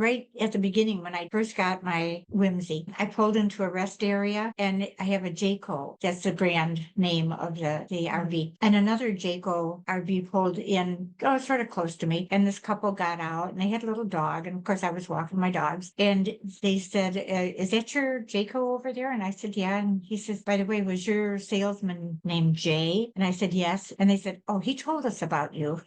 right at the beginning when I first got my Whimsey. I pulled into a rest area and I have a Jayco. That's the brand name of the RV. And another Jayco RV pulled in, sort of close to me. And this couple got out and they had a little dog. And of course I was walking my dogs. And they said, is that your Jayco over there? And I said, yeah. And he says, by the way, was your salesman named Jay? And I said, yes. And they said, oh, he told us about you.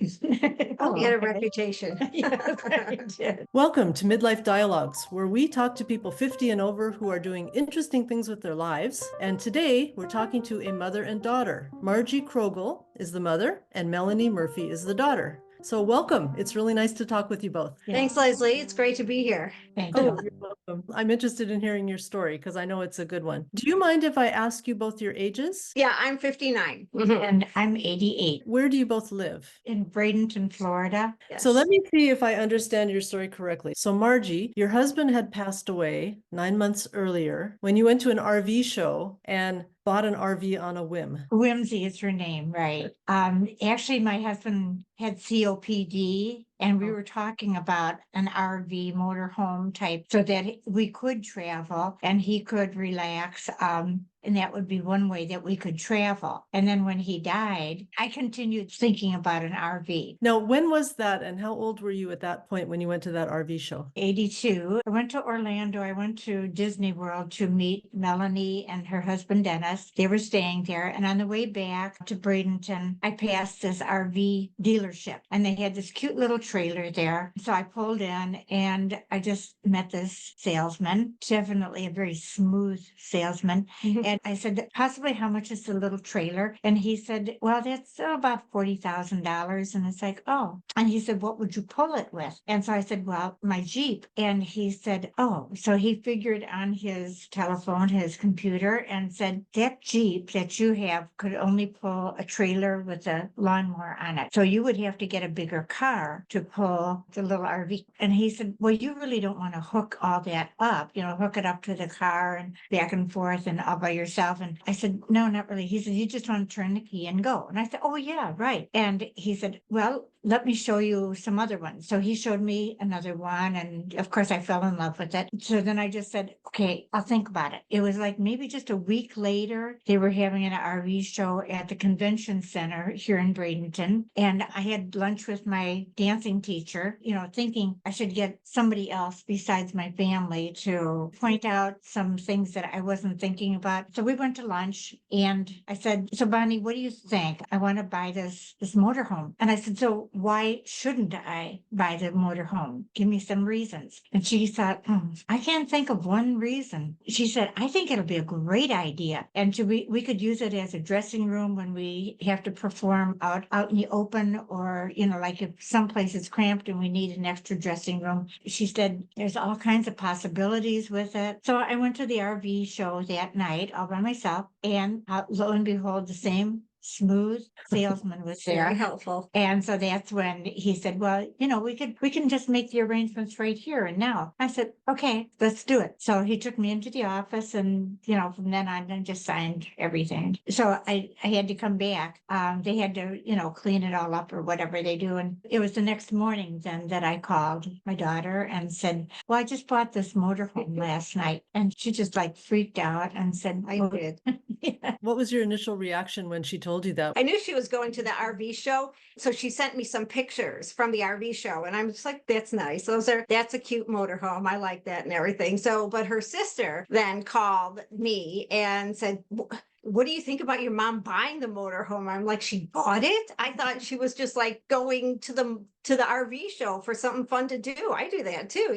Oh, he had a reputation. Yes, I did. Welcome to Midlife Dialogues, where we talk to people 50 and over who are doing interesting things with their lives. And today we're talking to a mother and daughter. Margie Krogel is the mother and Melanie Murphy is the daughter. So welcome. It's really nice to talk with you both. Yeah. Thanks, Leslie. It's great to be here. Thank Oh, you. you're welcome. I'm interested in hearing your story because I know it's a good one. Do you mind if I ask you both your ages? Yeah, I'm 59. And I'm 88 Where do you both live? in Bradenton, Florida. Yes. So let me see if I understand your story correctly. So Margie, your husband had passed away 9 months earlier when you went to an RV show and bought an RV on a whim. Whimsey is her name, right? Actually, my husband had COPD, and we were talking about an RV motorhome type so that we could travel and he could relax. And that would be one way that we could travel. And then when he died, I continued thinking about an RV. Now, when was that and how old were you at that point when you went to that RV show? 82. I went to Orlando. I went to Disney World to meet Melanie and her husband, Dennis. They were staying there. And on the way back to Bradenton, I passed this RV dealership and they had this cute little trailer there. So I pulled in and I just met this salesman, definitely a very smooth salesman. And I said, possibly how much is the little trailer? And he said, well, that's about $40,000. And it's like, oh. And he said, what would you pull it with? And so I said, well, my Jeep. And he said, oh. So he figured on his telephone, his computer, and said, that Jeep that you have could only pull a trailer with a lawnmower on it. So you would have to get a bigger car to pull the little RV. And he said, well, you really don't want to hook all that up, hook it up to the car and back and forth and all by yourself. And I said, no, not really. He said, you just want to turn the key and go. And I said, oh yeah, right. And he said, well, let me show you some other ones. So he showed me another one. And of course I fell in love with it. So then I just said, okay, I'll think about it. It was like maybe just a week later, they were having an RV show at the convention center here in Bradenton. And I had lunch with my dancing teacher, thinking I should get somebody else besides my family to point out some things that I wasn't thinking about. So we went to lunch and I said, so Bonnie, what do you think? I want to buy this motorhome. And I said, so why shouldn't I buy the motorhome? Give me some reasons. And she thought, I can't think of one reason. She said, I think it'll be a great idea. And we could use it as a dressing room when we have to perform out in the open or, like if someplace is cramped and we need an extra dressing room. She said, there's all kinds of possibilities with it. So I went to the RV show that night all by myself and lo and behold, the same smooth salesman was there. Very helpful. And so that's when he said, well, we can just make the arrangements right here and now. I said, okay, let's do it. So he took me into the office and, from then on, I just signed everything. So I had to come back. They had to, clean it all up or whatever they do. And it was the next morning then that I called my daughter and said, well, I just bought this motorhome last night. And she just like freaked out and said, I did. Yeah. What was your initial reaction when she told you that? I knew she was going to the RV show. So she sent me some pictures from the RV show. And I'm just like, that's nice. That's a cute motorhome. I like that and everything. So, but her sister then called me and said, what do you think about your mom buying the motorhome? I'm like, she bought it? I thought she was just like going to the RV show for something fun to do. I do that too,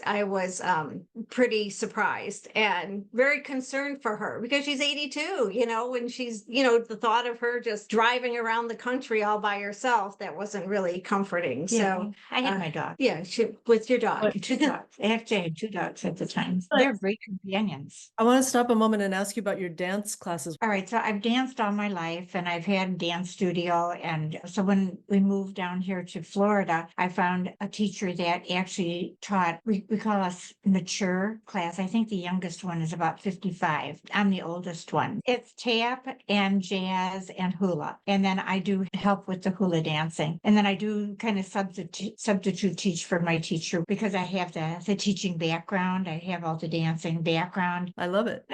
I was pretty surprised and very concerned for her because she's 82, and she's, the thought of her just driving around the country all by herself, that wasn't really comforting. Yeah, So I had my dog. yeah, with your dog. Two dogs. Actually, I had two dogs at the time. They're great companions. I want to stop a moment and ask you about your dance classes. All right. So I've danced all my life and I've had a dance studio. And so when we moved down here to Florida, Florida, I found a teacher that actually taught, we call us mature class. I think the youngest one is about 55. I'm the oldest one. It's tap and jazz and hula. And then I do help with the hula dancing. And then I do kind of substitute teach for my teacher because I have the teaching background. I have all the dancing background. I love it.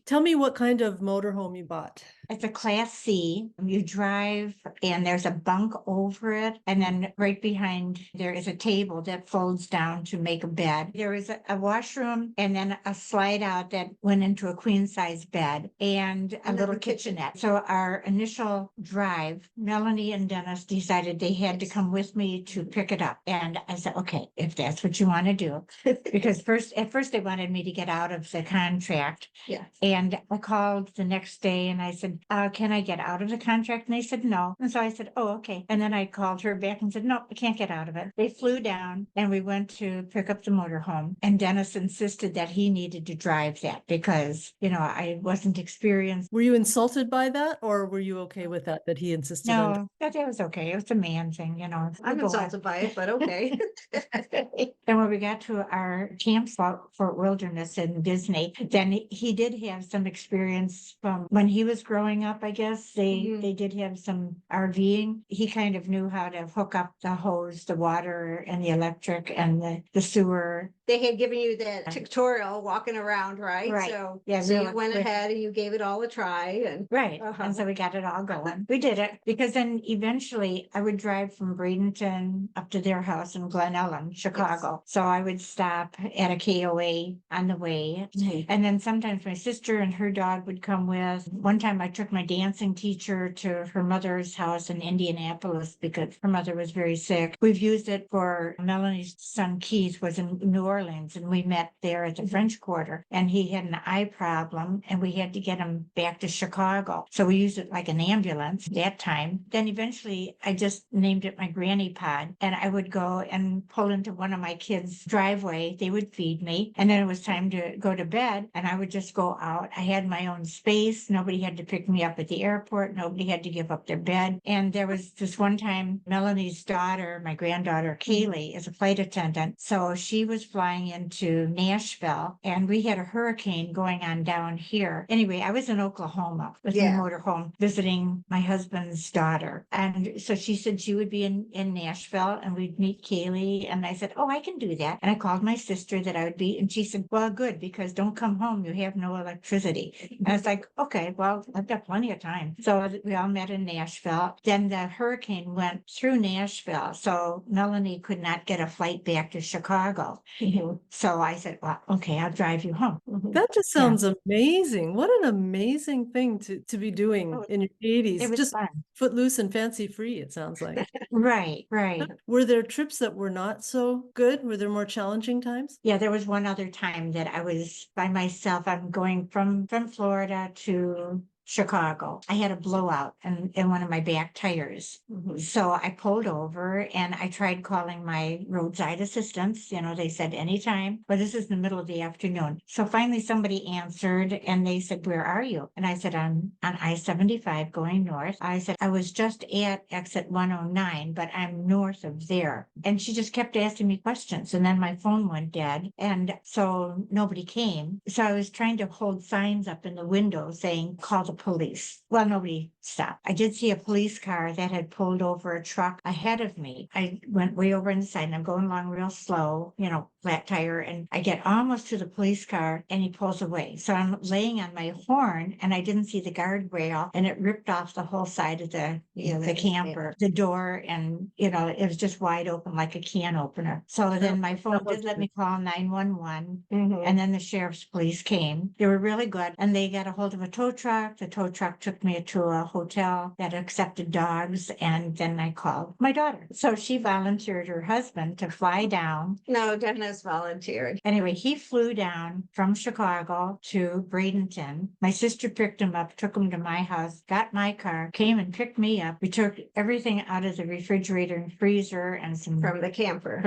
Tell me what kind of motorhome you bought. It's a Class C. You drive and there's a bunk over it. And then right behind there is a table that folds down to make a bed. There is a washroom and then a slide out that went into a queen size bed and a little kitchenette. So our initial drive, Melanie and Dennis decided they had to come with me to pick it up. And I said, okay, if that's what you want to do. Because at first they wanted me to get out of the contract. Yeah. And I called the next day and I said, can I get out of the contract? And they said, no. And so I said, oh, okay. And then I called her back and said, no, I can't get out of it. They flew down and we went to pick up the motorhome. And Dennis insisted that he needed to drive that because, I wasn't experienced. Were you insulted by that or were you okay with that he insisted on? No, that was okay. It was a man thing, I'm insulted by it, but okay. And when we got to our campsite for Wilderness in Disney, then he did have some experience from when he was growing up, I guess. They did have some RVing. He kind of knew how to hook up the hose, the water and the electric and the sewer. They had given you that tutorial walking around, right? Right. So, Yeah, so you really. went ahead and you gave it all a try and Right. Uh-huh. And so we got it all going. We did it because then eventually I would drive from Bradenton up to their house in Glen Ellen, Chicago. So I would stop at a KOA on the way. And then sometimes my sister and her dog would come with. One time I took my dancing teacher to her mother's house in Indianapolis because her mother was very sick. We've used it for Melanie's son Keith was in New Orleans and we met there at the French Quarter and he had an eye problem and we had to get him back to Chicago. So we used it like an ambulance that time. Then eventually I just named it my granny pod and I would go and pull into one of my kids' driveway. They would feed me and then it was time to go to bed and I would just go out. I had my own space. Nobody had to pick me up at the airport. Nobody had to give up their bed. And there was this one time, Melanie's daughter, my granddaughter, Kaylee, is a flight attendant. So she was flying into Nashville and we had a hurricane going on down here. Anyway, I was in Oklahoma with my motorhome visiting my husband's daughter. And so she said she would be in Nashville and we'd meet Kaylee. And I said, oh, I can do that. And I called my sister that I would be. And she said, well, good, because don't come home. You have no electricity. And I was like, okay, well, I've got plenty of time. So we all met in Nashville. Then the hurricane went through Nashville. So Melanie could not get a flight back to Chicago. So I said, well, okay, I'll drive you home. That just sounds amazing. What an amazing thing to be doing in your 80s. It was Just fun. footloose and fancy free, it sounds like. Right. Were there trips that were not so good? Were there more challenging times? Yeah, there was one other time that I was by myself. I'm going from Florida to Chicago. I had a blowout in one of my back tires. So I pulled over and I tried calling my roadside assistance. They said anytime, but this is the middle of the afternoon. So finally somebody answered and they said, where are you? And I said, I'm on I-75 going north. I said, I was just at exit 109, but I'm north of there. And she just kept asking me questions. And then my phone went dead. And so nobody came. So I was trying to hold signs up in the window saying, call the police. Well, nobody stopped. I did see a police car that had pulled over a truck ahead of me. I went way over on the side and I'm going along real slow, flat tire. And I get almost to the police car and he pulls away. So I'm laying on my horn and I didn't see the guardrail and it ripped off the whole side of the camper, the door. And, it was just wide open like a can opener. So then my phone did let me call 911 and then the sheriff's police came. They were really good and they got a hold of a tow truck. The tow truck took me to a hotel that accepted dogs. And then I called my daughter. So she volunteered her husband to fly down. No, Dennis volunteered. Anyway, he flew down from Chicago to Bradenton. My sister picked him up, took him to my house, got my car, came and picked me up. We took everything out of the refrigerator and freezer and some From the camper.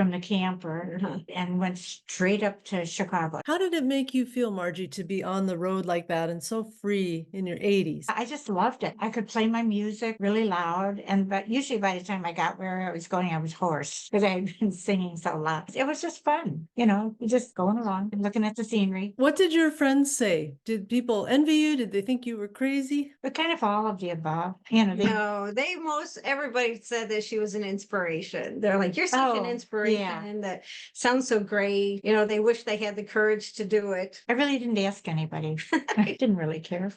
And went straight up to Chicago. How did it make you feel, Margie, to be on the road like that and so free in your 80s? I just loved it. I could play my music really loud. But usually by the time I got where I was going, I was hoarse because I had been singing so loud. It was just fun, just going along and looking at the scenery. What did your friends say? Did people envy you? Did they think you were crazy? But kind of all of the above, No, everybody said that she was an inspiration. They're like, you're such an Oh, inspiration. That sounds so great. They wish they had the courage to do it. I really didn't ask anybody. I didn't really care.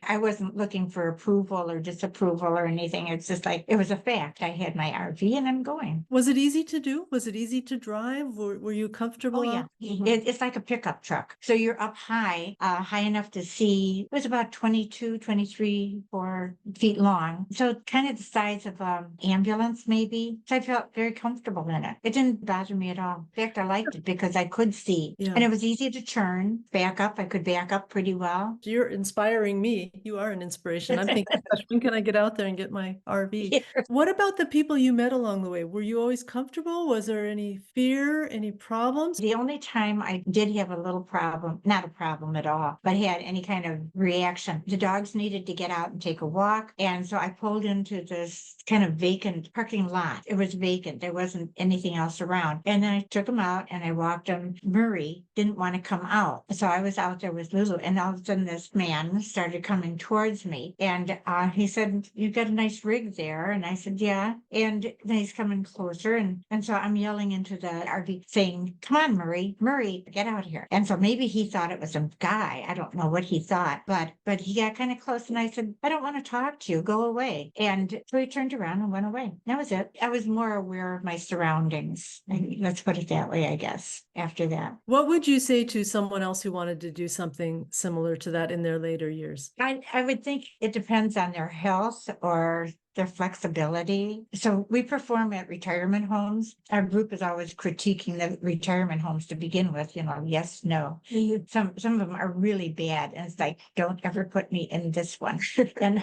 I wasn't looking for approval or disapproval or anything. It's just like, it was a fact. I had my RV and I'm going. Was it easy to do? Was it easy to drive? Were you comfortable? Oh, yeah. It's like a pickup truck. So you're up high enough to see. It was about 22, 23, 4 feet long. So kind of the size of an ambulance, maybe. So I felt very comfortable in it. It didn't bother me at all. In fact, I liked it because I could see. Yeah. And it was easy to turn, back up. I could back up pretty well. You're inspiring me. You are an inspiration. I'm thinking, gosh, when can I get out there and get my RV? Yeah. What about the people you met along the way? Were you always comfortable? Was there any fear, any problems? The only time I did have a little problem, not a problem at all, but had any kind of reaction, the dogs needed to get out and take a walk. And so I pulled into this kind of vacant parking lot. It was vacant. There wasn't anything else around. And then I took them out and I walked them. Murray didn't want to come out. So I was out there with Lulu. And all of a sudden this man started coming towards me. And he said, "You got a nice rig there." And I said, "Yeah." And then he's coming closer. And so I'm yelling into the RV saying, "Come on, Murray, get out here." And so maybe he thought it was a guy. I don't know what he thought, but he got kind of close and I said, "I don't want to talk to you. Go away." And so he turned around and went away. That was it. I was more aware of my surroundings. Let's put it that way, I guess, after that. What would you say to someone else who wanted to do something similar to that in their later years? I would think it depends on their health or their flexibility. So we perform at retirement homes. Our group is always critiquing the retirement homes to begin with, yes, no. Some of them are really bad. And it's like, don't ever put me in this one. And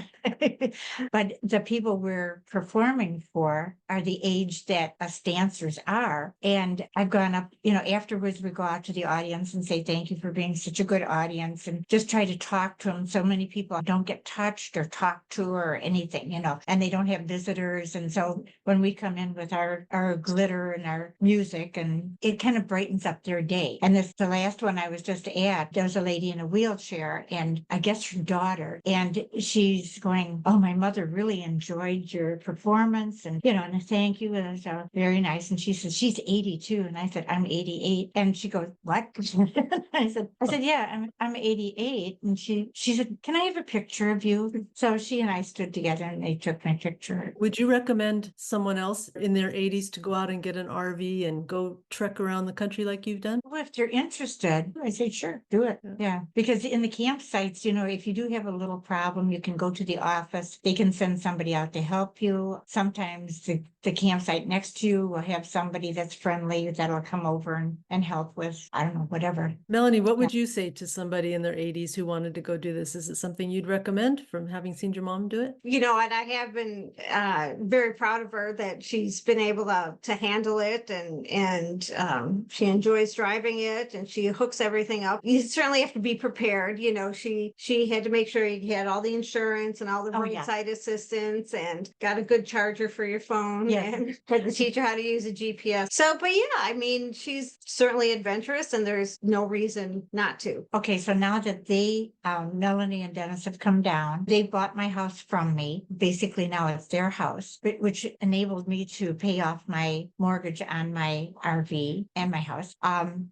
but the people we're performing for are the age that us dancers are. And I've gone up, afterwards we go out to the audience and say, "Thank you for being such a good audience," and just try to talk to them. So many people don't get touched or talked to or anything, and they don't have visitors. And so when we come in with our glitter and our music, and it kind of brightens up their day. And the last one I was just at, there was a lady in a wheelchair and I guess her daughter, and she's going, "Oh, my mother really enjoyed your performance." And, and thank you. And it was very nice. And she says, she's 82. And I said, "I'm 88. And she goes, "What?" I said, "Yeah, I'm 88. And she said, "Can I have a picture of you?" So she and I stood together and they took my picture. Would you recommend someone else in their 80s to go out and get an RV and go trek around the country like you've done? Well, if they're interested, I say, sure, do it. Yeah. Because in the campsites, if you do have a little problem, you can go to the office. They can send somebody out to help you. Sometimes the campsite next to you will have somebody that's friendly that'll come over and help with, I don't know, whatever. Melanie, what would you say to somebody in their 80s who wanted to go do this? Is it something you'd recommend from having seen your mom do it? And I have been very proud of her that she's been able to handle it, and she enjoys driving it, and she hooks everything up. You certainly have to be prepared. She had to make sure you had all the insurance and all the roadside assistance, and got a good charger for your phone, and had to teach her how to use a GPS. So, but yeah, she's certainly adventurous, and there's no reason not to. Okay, so now that Melanie and Dennis have come down, they bought my house from me. Basically now it's their house, which enabled me to pay off my mortgage on my RV and my house.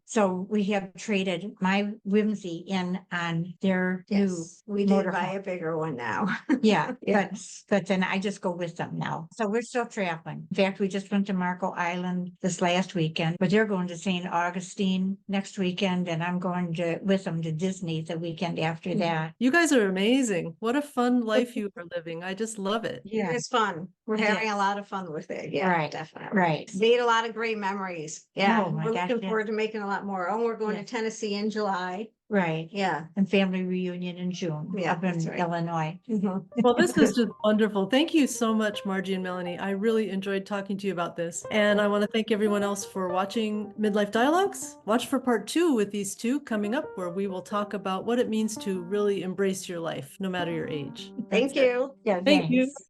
So we have traded my Whimsey in on their new we did buy a bigger one now. Yeah, Yes. but then I just go with them now. So we're still traveling. In fact, we just went to Marco Island this last weekend, but they're going to St. Augustine next weekend, and I'm going with them to Disney the weekend after that. You guys are amazing. What a fun life you are living. I just love it. Yeah. It's fun. We're It having is. a lot of fun with it. Yeah, Right, definitely. right. Made a lot of great memories. Yeah, Oh, my we're gosh, looking yeah. forward to making a lot more. Oh, we're going Yeah. to Tennessee in July. Right. Yeah. And family reunion in June Yeah, up in that's right. Illinois. Mhm. Well, this is just wonderful. Thank you so much, Margie and Melanie. I really enjoyed talking to you about this. And I want to thank everyone else for watching Midlife Dialogues. Watch for part 2 with these two coming up, where we will talk about what it means to really embrace your life, no matter your age. Thank you. Yeah, Thank you. thanks.